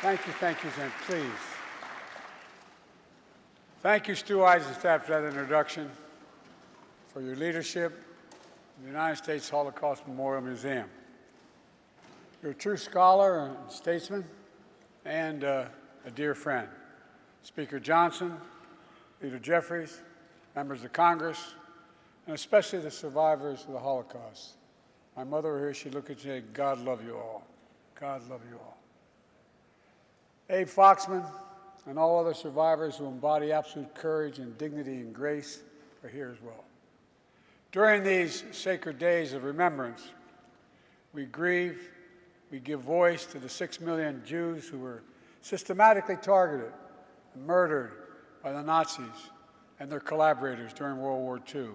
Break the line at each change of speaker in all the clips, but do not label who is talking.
Thank you, and please. Thank you, Stu Eisenstadt, for that introduction, for your leadership in the United States Holocaust Memorial Museum. You're a true scholar and statesman and a dear friend. Speaker Johnson, Leader Jeffries, members of Congress, and especially the survivors of the Holocaust. My mother were here, she'd look at you and say, God love you all. God love you all. Abe Foxman and all other survivors who embody absolute courage and dignity and grace are here as well. During these sacred days of remembrance, we grieve, we give voice to the 6 million Jews who were systematically targeted and murdered by the Nazis and their collaborators during World War II.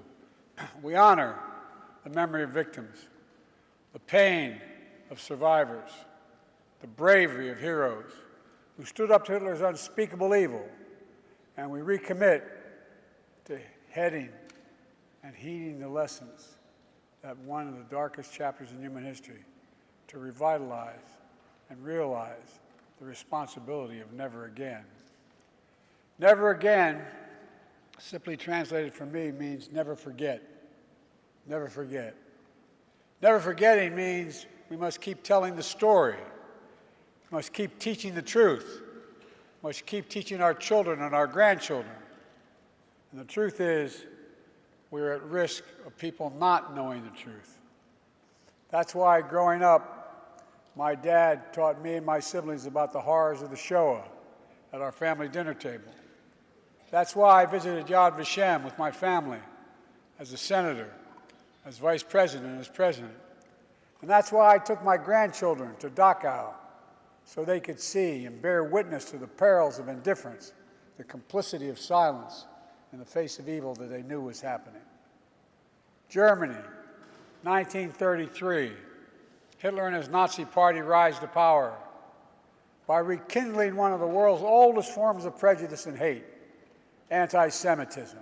We honor the memory of victims, the pain of survivors, the bravery of heroes who stood up to Hitler's unspeakable evil, and we recommit to heading and heeding the lessons that one of the darkest chapters in human history, to revitalize and realize the responsibility of never again. Never again, simply translated for me, means never forget. Never forget. Never forgetting means we must keep telling the story. We must keep teaching the truth. We must keep teaching our children and our grandchildren. And the truth is, we're at risk of people not knowing the truth. That's why growing up, my dad taught me and my siblings about the horrors of the Shoah at our family dinner table. That's why I visited Yad Vashem with my family as a senator, as vice president, and as president. And that's why I took my grandchildren to Dachau so they could see and bear witness to the perils of indifference, the complicity of silence in the face of evil that they knew was happening. Germany, 1933. Hitler and his Nazi party rise to power by rekindling one of the world's oldest forms of prejudice and hate, anti-Semitism.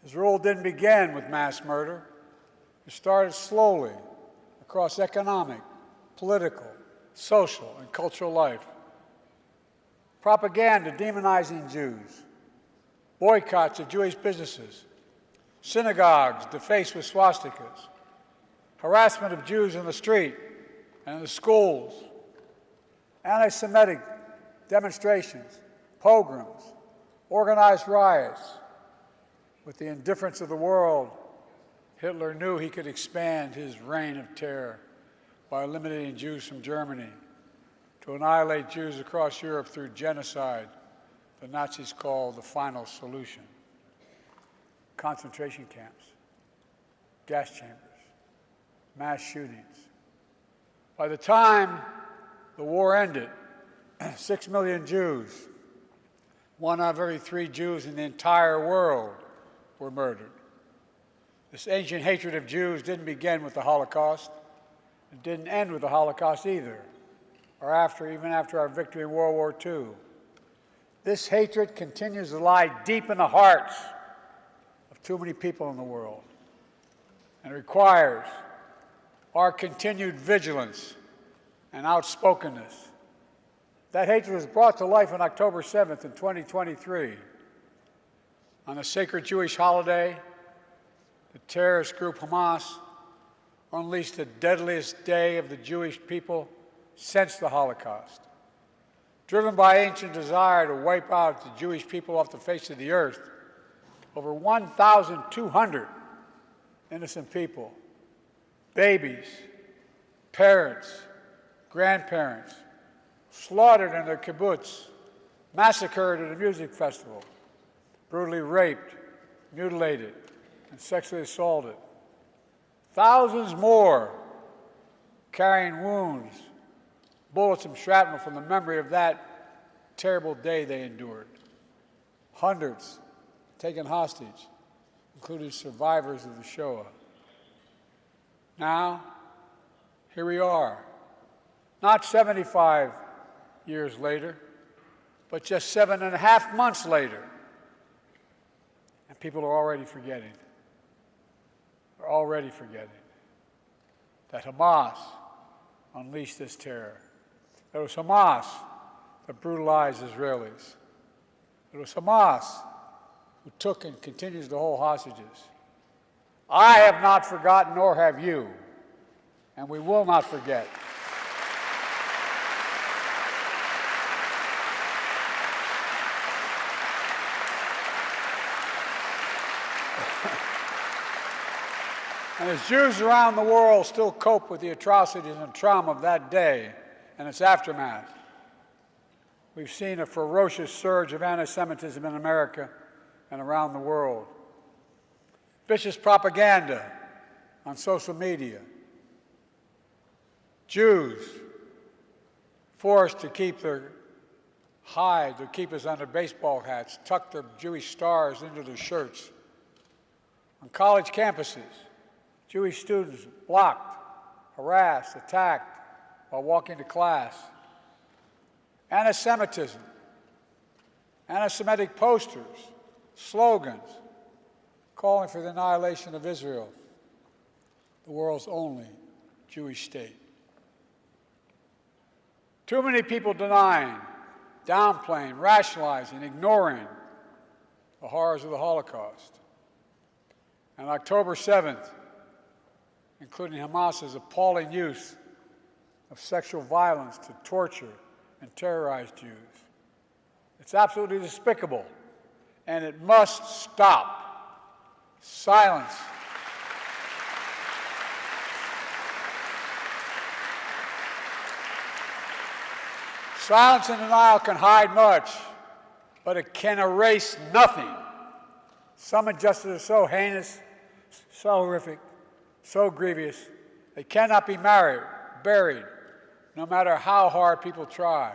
His rule didn't begin with mass murder. It started slowly across economic, political, social, and cultural life. Propaganda demonizing Jews, boycotts of Jewish businesses, synagogues defaced with swastikas, harassment of Jews in the street and in the schools, anti-Semitic demonstrations, pogroms, organized riots. With the indifference of the world, Hitler knew he could expand his reign of terror by eliminating Jews from Germany, to annihilate Jews across Europe through genocide the Nazis called the final solution. Concentration camps, gas chambers, mass shootings. By the time the war ended, 6 million Jews, 1 out of every 3 Jews in the entire world, were murdered. This ancient hatred of Jews didn't begin with the Holocaust. It didn't end with the Holocaust either, or even after our victory in World War II. This hatred continues to lie deep in the hearts of too many people in the world, and it requires our continued vigilance and outspokenness. That hatred was brought to life on October 7th in 2023. On the sacred Jewish holiday, the terrorist group Hamas unleashed the deadliest day of the Jewish people since the Holocaust. Driven by ancient desire to wipe out the Jewish people off the face of the earth, over 1,200 innocent people, babies, parents, grandparents, slaughtered in their kibbutz, massacred at a music festival, brutally raped, mutilated, and sexually assaulted. Thousands more carrying wounds, bullets and shrapnel from the memory of that terrible day they endured. Hundreds taken hostage, including survivors of the Shoah. Now, here we are, not 75 years later, but just 7.5 months later, and people are already forgetting. They're already forgetting that Hamas unleashed this terror. It was Hamas that brutalized Israelis. It was Hamas who took and continues to hold hostages. I have not forgotten, nor have you, and we will not forget. And as Jews around the world still cope with the atrocities and trauma of that day and its aftermath, we've seen a ferocious surge of anti-Semitism in America and around the world. Vicious propaganda on social media. Jews forced to keep their hide, their keepers under baseball hats, tuck their Jewish stars into their shirts. On college campuses, Jewish students blocked, harassed, attacked while walking to class. Anti-Semitism, anti-Semitic posters, slogans calling for the annihilation of Israel, the world's only Jewish state. Too many people denying, downplaying, rationalizing, ignoring the horrors of the Holocaust. On October 7th, including Hamas's appalling use of sexual violence to torture and terrorize Jews. It's absolutely despicable, and it must stop. Silence. Silence and denial can hide much, but it can erase nothing. Some injustices are so heinous, so horrific, so grievous, they cannot be buried, no matter how hard people try.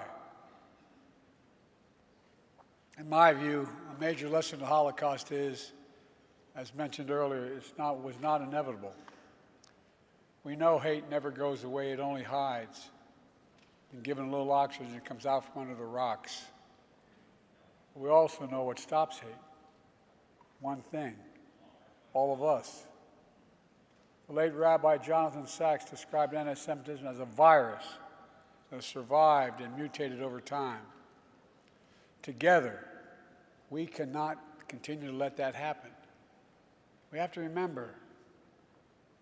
In my view, a major lesson of the Holocaust is, as mentioned earlier, was not inevitable. We know hate never goes away, it only hides. And given a little oxygen, it comes out from under the rocks. But we also know what stops hate. One thing, all of us. The late Rabbi Jonathan Sachs described anti-Semitism as a virus that has survived and mutated over time. Together, we cannot continue to let that happen. We have to remember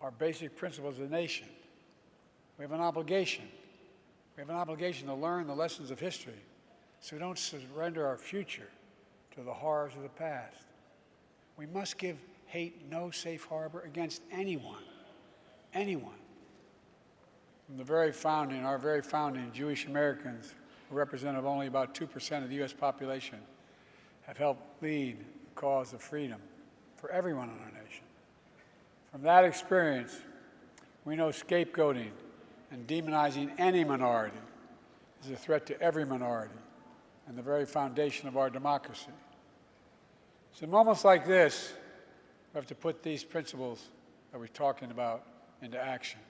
our basic principles as a nation. We have an obligation. We have an obligation to learn the lessons of history so we don't surrender our future to the horrors of the past. We must give hate no safe harbor against anyone. Anyone. From the very founding, our very founding, Jewish Americans, who represent only about 2% of the U.S. population, have helped lead the cause of freedom for everyone in our nation. From that experience, we know scapegoating and demonizing any minority is a threat to every minority and the very foundation of our democracy. So in moments like this, we have to put these principles that we're talking about into action.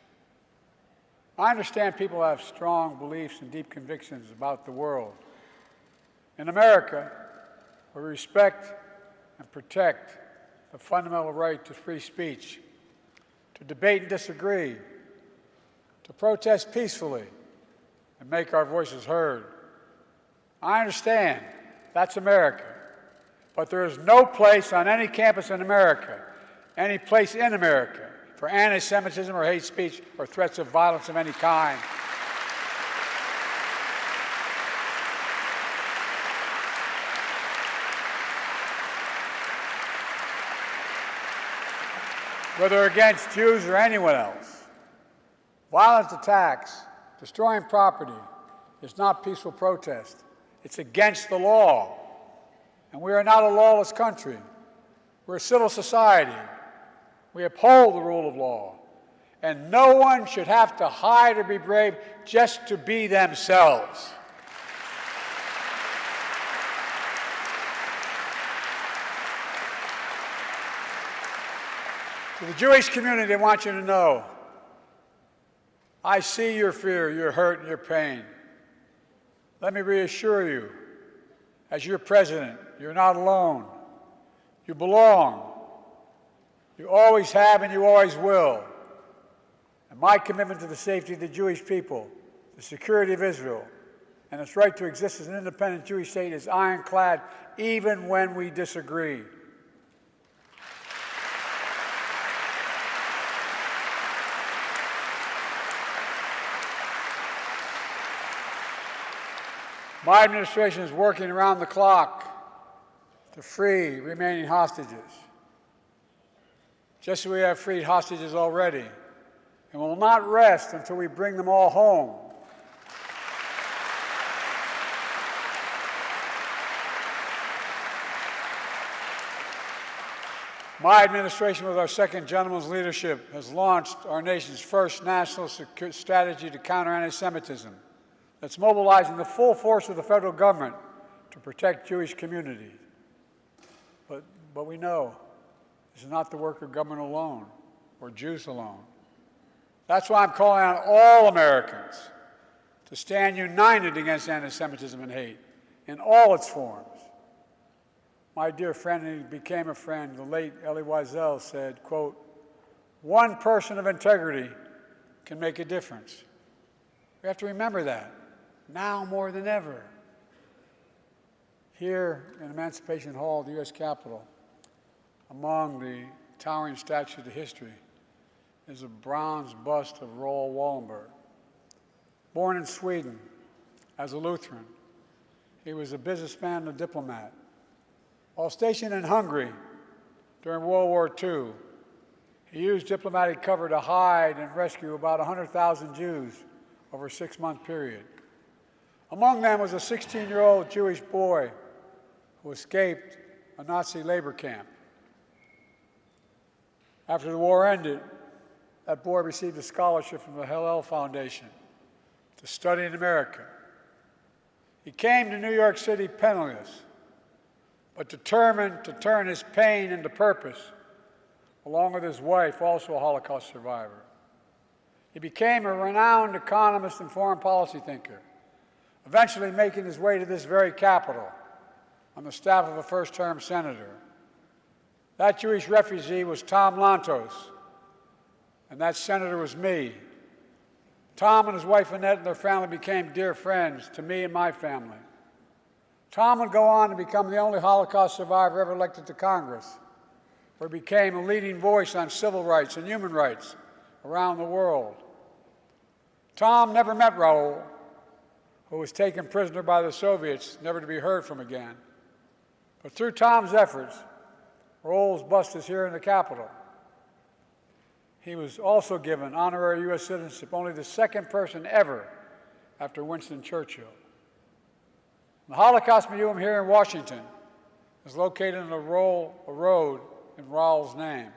I understand people have strong beliefs and deep convictions about the world. In America, we respect and protect the fundamental right to free speech, to debate and disagree, to protest peacefully, and make our voices heard. I understand that's America, but there is no place on any campus in America, any place in America, for anti-Semitism or hate speech or threats of violence of any kind. Whether against Jews or anyone else, violent attacks, destroying property is not peaceful protest. It's against the law. And we are not a lawless country. We're a civil society. We uphold the rule of law. And no one should have to hide or be brave just to be themselves. To the Jewish community, I want you to know, I see your fear, your hurt, and your pain. Let me reassure you, as your president, you're not alone. You belong. You always have and you always will. And my commitment to the safety of the Jewish people, the security of Israel, and its right to exist as an independent Jewish state is ironclad, even when we disagree. My administration is working around the clock to free remaining hostages, just as we have freed hostages already, and will not rest until we bring them all home. My administration, with our second gentleman's leadership, has launched our nation's first national strategy to counter anti-Semitism that's mobilizing the full force of the federal government to protect Jewish communities. But we know this is not the work of government alone or Jews alone. That's why I'm calling on all Americans to stand united against anti-Semitism and hate in all its forms. My dear friend, and he became a friend, the late Elie Wiesel said, quote, "One person of integrity can make a difference." We have to remember that, now more than ever. Here in Emancipation Hall, the U.S. Capitol, among the towering statues of history, is a bronze bust of Raoul Wallenberg. Born in Sweden as a Lutheran, he was a businessman and a diplomat. While stationed in Hungary during World War II, he used diplomatic cover to hide and rescue about 100,000 Jews over a 6-month period. Among them was a 16-year-old Jewish boy who escaped a Nazi labor camp. After the war ended, that boy received a scholarship from the Hillel Foundation to study in America. He came to New York City penniless, but determined to turn his pain into purpose, along with his wife, also a Holocaust survivor. He became a renowned economist and foreign policy thinker, eventually making his way to this very Capitol on the staff of a first-term senator. That Jewish refugee was Tom Lantos, and that senator was me. Tom and his wife Annette and their family became dear friends to me and my family. Tom would go on to become the only Holocaust survivor ever elected to Congress, where he became a leading voice on civil rights and human rights around the world. Tom never met Raoul, who was taken prisoner by the Soviets, never to be heard from again. But through Tom's efforts, Raoul's bust is here in the Capitol. He was also given honorary U.S. citizenship, only the second person ever after Winston Churchill. The Holocaust Museum here in Washington is located on a road in Raoul's name.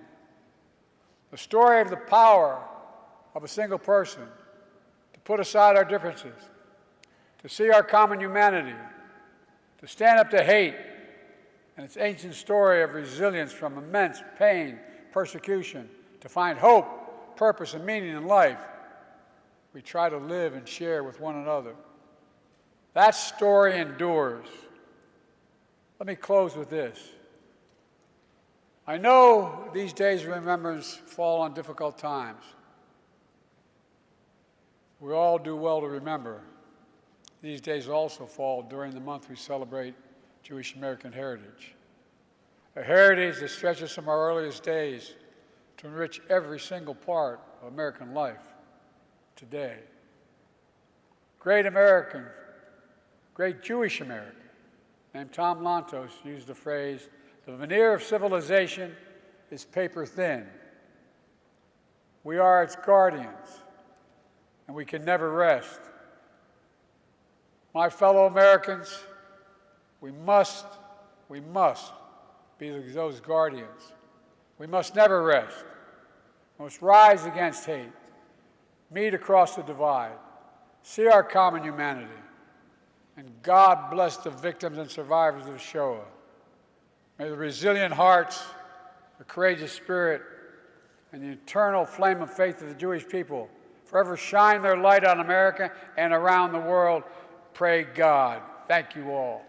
The story of the power of a single person to put aside our differences, to see our common humanity, to stand up to hate, and its ancient story of resilience from immense pain, persecution, to find hope, purpose, and meaning in life, we try to live and share with one another. That story endures. Let me close with this. I know these days of remembrance fall on difficult times. We all do well to remember. These days also fall during the month we celebrate Jewish American heritage, a heritage that stretches from our earliest days to enrich every single part of American life today. Great Jewish American named Tom Lantos used the phrase, "The veneer of civilization is paper thin. We are its guardians, and we can never rest." My fellow Americans, we must be those guardians. We must never rest. We must rise against hate, meet across the divide, see our common humanity, and God bless the victims and survivors of Shoah. May the resilient hearts, the courageous spirit, and the eternal flame of faith of the Jewish people forever shine their light on America and around the world. Pray God. Thank you all.